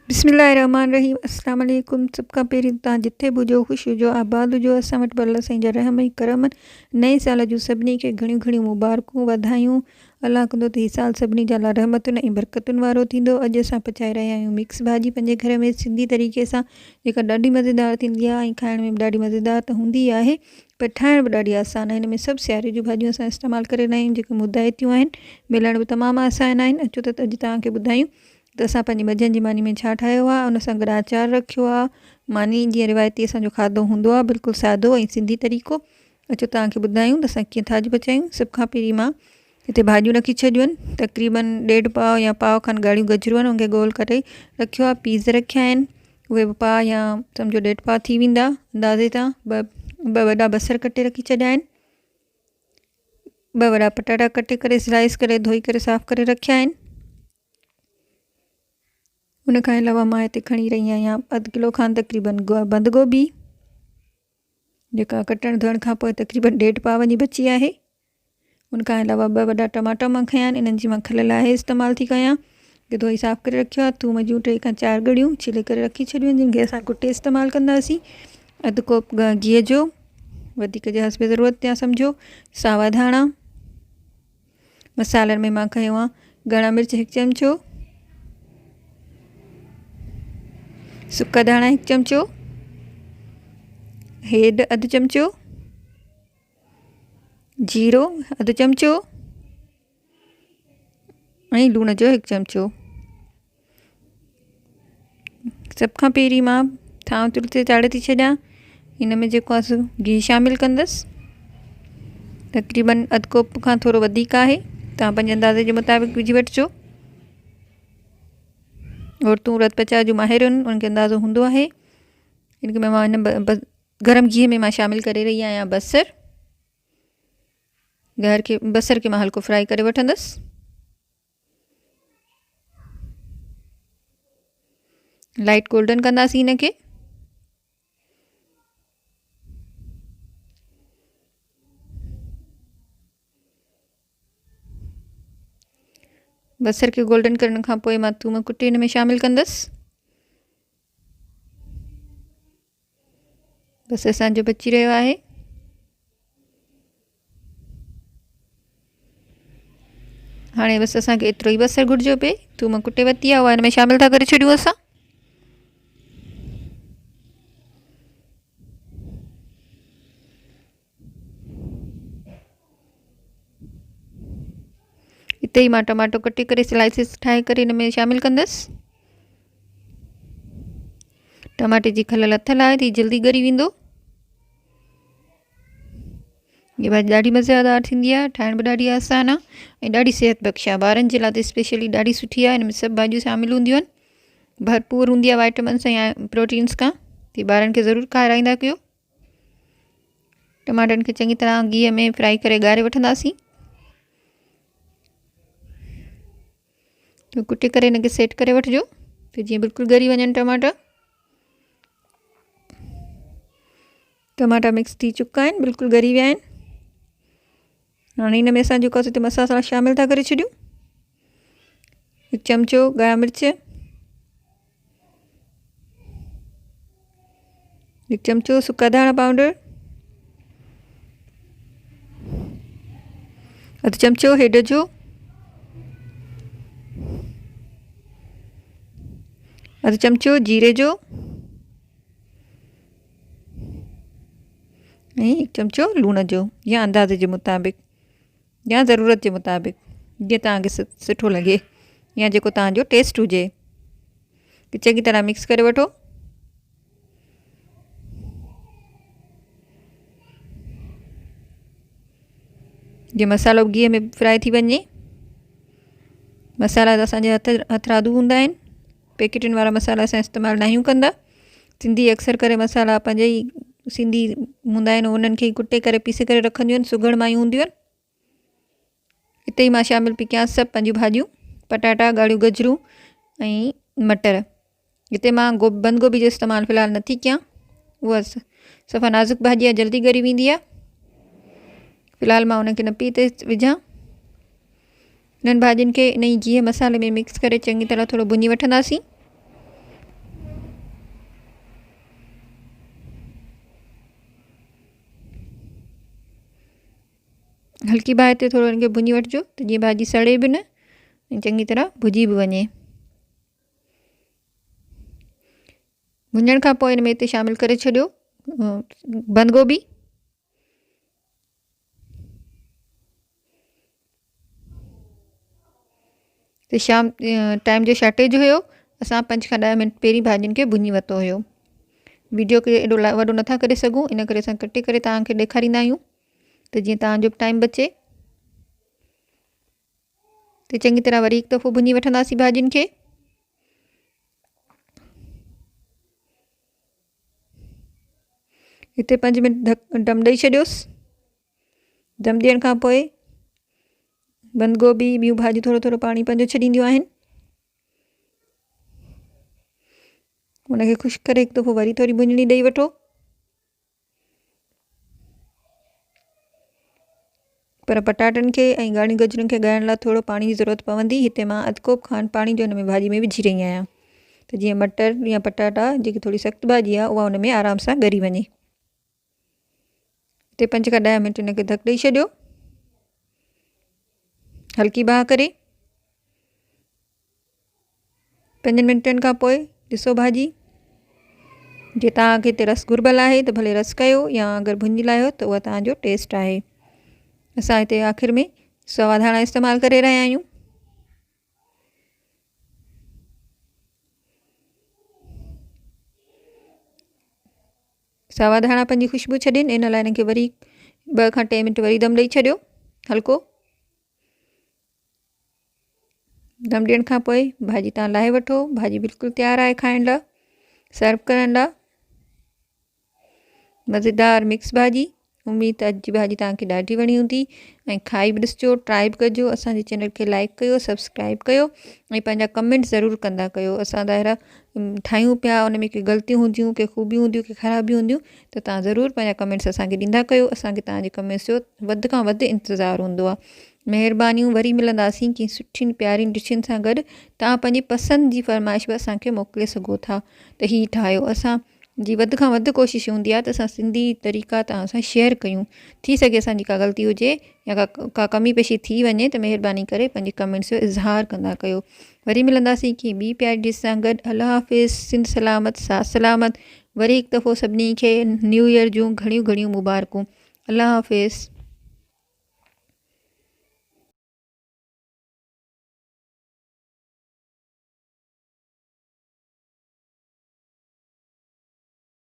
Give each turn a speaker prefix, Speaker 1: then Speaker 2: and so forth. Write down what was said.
Speaker 1: बिस्मिल्लाहिर्रहमानिर्रहीम। अस्सलाम वालेकुम। सबका पहिरीं तव्हां जिथे बि हुजो ख़ुशि हुजो, आबाद हुजो। असां वटि अल्लाह साईं जा रहम ऐं करम। नए साल जूं सभिनी खे घणियूं घणियूं मुबारकूं, वाधायूं। अल्लाह कंदो त हीउ साल सभिनी जा लाइ रहमतुनि ऐं बरकतुनि वारो थींदो। अॼु असां पचाए रहिया आहियूं मिक्स भाॼी पंहिंजे घर में सिंधी तरीक़े सां, जेका ॾाढी मज़ेदार थींदी आहे ऐं खाइण में बि ॾाढी मज़ेदार त हूंदी आहे, पर ठाहिण बि ॾाढी आसान आहे। हिन में सभु सियारे जूं भाॼियूं असां इस्तेमालु करे रहिया आहियूं, जेके मुदाइतियूं आहिनि, मिलण बि तमामु आसान आहिनि। अचो त अॼु तव्हांखे ॿुधायूं त असां पंहिंजी मंझंदि जी मानी में छा ठाहियो आहे। उन सां गॾु अचार रखियो आहे। मानी जीअं रिवायती असांजो खाधो हूंदो आहे, बिल्कुलु सादो ऐं सिंधी तरीक़ो। अचो तव्हांखे ॿुधायूं त असां कीअं थाज पचायूं। सभ खां पहिरीं मां हिते भाॼियूं रखी छॾियूं आहिनि। तक़रीबन 1.5 पाव या पाव खनि ॻाढ़ियूं गजरूं आहिनि, उनखे गोल करे रखियो आहे। पीज़ रखिया आहिनि, उहे बि पाव या सम्झो 1.5 पाव थी वेंदा अंदाज़े सां। ॿ वॾा बसर कटे रखी छॾिया आहिनि। 2 वॾा पटाटा कटे करे स्लाइस करे धोई करे साफ़ु करे रखिया आहिनि। उन खां अलावा मां हिते खणी रही आहियां 1/2 किलो खनि तक़रीबन बंदि गोभी, जेका कटण धोइण खां पोइ तक़रीबन 1.5 पाव जी बची आहे। उन खां अलावा 2 वॾा टमाटा मां खयां आहिनि, इन्हनि जी मां खलियल आहे इस्तेमालु थी कयां। कि धोई साफ़ु करे रखियो आहे। थूम जूं 3 खां 4 ॻड़ियूं छिले करे रखी छॾियूं आहिनि, जिनखे असां कुटे इस्तेमालु कंदासीं। 1/2 कोप गिह जो, वधीक जे हस्बे ज़रूरत या सम्झो। सावा धाणा। मसालनि में मां खयो आहे ॻाढ़ा मिर्च 1 चमिचो, सुका धाणा 1 चमिचो, हेड 1/2 चमिचो, जीरो 1/2 चमिचो ऐं लूण जो 1 चमिचो। सभ खां पहिरीं मां थांव तुर ते चाढ़े थी छॾियां। हिन में जेको आहे घी शामिलु कंदसि, तक़रीबन 1/2 कोप खां थोरो वधीक आहे। तव्हां पंहिंजे अंदाज़े जे मुताबिक़ विझी वठिजो। औरतूं रत पचाए जूं माहिर आहिनि, उनखे अंदाज़ो हूंदो आहे। हिन में मां हिन गरम घी में मां शामिलु करे रही आहियां बसर। बसर खे मां हल्को फ्राई करे वठंदसि। लाइट गोल्डन कंदासीं हिनखे। बसर खे गोल्डन करण खां पोइ मां थूम कुटे हिन में शामिलु कंदसि। बसि असांजो बची रहियो आहे। हाणे बसि असांखे एतिरो ई बसर घुरिजो पिए। थूम कुटे वरिती आहे, उहा हिन में शामिलु था करे छॾियूं असां। हिते ई मां टमाटो कटे करे स्लाइसिस ठाहे करे हिन में शामिलु कंदसि। टमाटे जी खल लथल आहे, त जल्दी ॻरी वेंदो। ये भाॼी ॾाढी मज़ेदार थींदी आहे, ठाहिण बि ॾाढी आसान आहे ऐं ॾाढी सिहत बख़्श आहे। ॿारनि जे लाइ त स्पेशली ॾाढी सुठी आहे। हिन में सभु भाॼियूं शामिलु हूंदियूं आहिनि, भरपूर हूंदी आहे वाइटामिन्स ऐं प्रोटीन्स खां। त ॿारनि खे ज़रूरु खाराईंदा कयो। टमाटनि खे चङी तरह घीअ में फ्राई करे ॻारे वठंदासीं। तो कुटे करे हिनखे सेट करे वठिजो, त जीअं बिल्कुलु ॻरी वञनि टमाटा। टमाटा मिक्स थी चुका आहिनि, बिल्कुलु ॻरी विया आहिनि। हाणे हिन में असां जेको आहे मसाला शामिलु था करे छॾियूं। 1 चमिचो ॻाढ़ा मिर्च, 1 चमिचो सुका धाणा पाउडर, 1/2 चमिचो हेड जो, 1/2 चमिचो जीरे जो ऐं 1 चमिचो लूण जो, या अंदाज़े जे मुताबिक़ या ज़रूरत जे मुताबिक़, जीअं तव्हांखे सुठो लॻे या जेको तव्हांजो टेस्ट हुजे। चङी तरह मिक्स करे वठो। जीअं मसालो घीअ में फ्राई थी वञे। मसाला त असांजे हथरादू हूंदा आहिनि। पैकेटनि वारा मसाला असां इस्तेमालु न आहियूं कंदा। सिंधी अक्सर करे मसाला पंहिंजे ई सिंधी हूंदा आहिनि, उन्हनि खे कुटे करे पीसे करे रखंदियूं आहिनि, सुगड़ मायूं हूंदियूं आहिनि। हिते ई मां शामिलु पई कयां सभु पंहिंजूं भाॼियूं, पटाटा, ॻाढ़ियूं गजरूं ऐं मटर। हिते मां बंदि गोभी जो इस्तेमालु फ़िलहालु नथी कयां, उहा सफ़ा नाज़ुक भाॼी आहे, जल्दी ॻरी वेंदी आहे। फ़िलहालु मां उनखे न पई ते विझां। हिननि भाॼियुनि खे इन ई घीअ मसाले में मिक्स करे चङी तरह थोरो भुञी वठंदासीं। हल्की बाहि ते थोरो हिनखे भुञी वठिजो त जीअं भाॼी सड़े बि न ऐं चङी तरह भुॼी बि वञे। भुञण खां पोइ हिन में हिते शामिलु करे छॾियो बंदगोभी। ते शाम टाइम जो शॉर्टेज हुयो, असां 5 खां 10 मिंट पहिरीं भाॼियुनि खे भुञी वरितो हुयो। वीडियो खे एॾो वॾो नथा करे सघूं, इन करे असां कटे करे तव्हांखे ॾेखारींदा आहियूं त जीअं तव्हांजो बि टाइम बचे। त चङी तरह वरी हिकु दफ़ो भुञी वठंदासीं भाॼियुनि खे। हिते 5 मिंट दम ॾेई छॾियोसि। दम ॾियण खां पोइ बंदगोभी ॿियूं भाॼियूं थोरो थोरो पाणी पंहिंजो छॾींदियूं आहिनि। उनखे ख़ुशि करे हिकु दफ़ो वरी थोरी भुञणी ॾेई वठो। पर पटाटनि खे ऐं ॻाढ़ियूं गजरुनि खे ॻाइण लाइ थोरो पाणी जी ज़रूरत पवंदी। हिते मां अधु कोप खनि पाणी जो हिन में भाॼी में विझी रही आहियां त जीअं मटर या पटाटा जेकी थोरी सख़्तु भाॼी आहे उहा हुन में आराम सां ॻरी वञे। हिते 5 खां 10 मिंट हिनखे धकु ॾेई छॾियो हल्की बाहि करे। 5 मिंटनि खां पोइ ॾिसो भाॼी, जे तव्हांखे हिते रस घुर्बल आहे त भले रस कयो, या अगरि भुञी लाहियो त उहा तव्हांजो टेस्ट आहे। असां हिते आख़िर में सावा धाणा इस्तेमालु करे रहिया आहियूं। सावा धाणा पंहिंजी ख़ुशबू छॾनि, इन लाइ हिनखे वरी 2 खां 3 मिंट वरी दम ॾेई छॾियो हल्को। दम ॾियण खां पोइ भाॼी तव्हां लाहे वठो। भाॼी बिल्कुलु तयारु आहे खाइण लाइ, सर्व करण लाइ। मज़ेदार मिक्स भाॼी। उमेद अॼु जी भाॼी तव्हांखे ॾाढी वणी हूंदी ऐं खाई बि ॾिसिजो, ट्राई बि कजो। असांजे चैनल खे लाइक कयो, सब्सक्राइब कयो ऐं पंहिंजा कमेंट ज़रूरु कंदा कयो। असां ॿाहिरां ठाहियूं पिया, उन में के ग़लतियूं हूंदियूं, के ख़ूबियूं हूंदियूं, के ख़राबियूं हूंदियूं, त तव्हां ज़रूरु पंहिंजा कमेंट्स असांखे ॾींदा कयो। असांखे तव्हांजे कमेंट्स जो वधि खां वधि इंतज़ारु हूंदो आहे। महिरबानियूं। वरी मिलंदासीं कंहिं सुठियुनि प्यारियुनि डिशुनि सां गॾु। तव्हां पंहिंजी पसंदि जी फरमाइश बि असांखे मोकिले सघो था त हीअ ठाहियो। असांजी वधि खां वधि कोशिशि हूंदी आहे त असां सिंधी तरीक़ा तव्हां सां शेयर कयूं। थी सघे असांजी का ग़लती हुजे या का कमी पेशी थी वञे त महिरबानी करे पंहिंजे कमेंट्स जो इज़हार कंदा कयो। वरी मिलंदासीं कंहिं ॿी प्यारी डिश सां गॾु। अल्लाह हाफ़िज़। सिंध सलामत, साथ सलामत। वरी हिकु दफ़ो सभिनी खे न्यू ईयर जूं घणियूं घणियूं मुबारकूं। अल्लाह हाफ़िज़।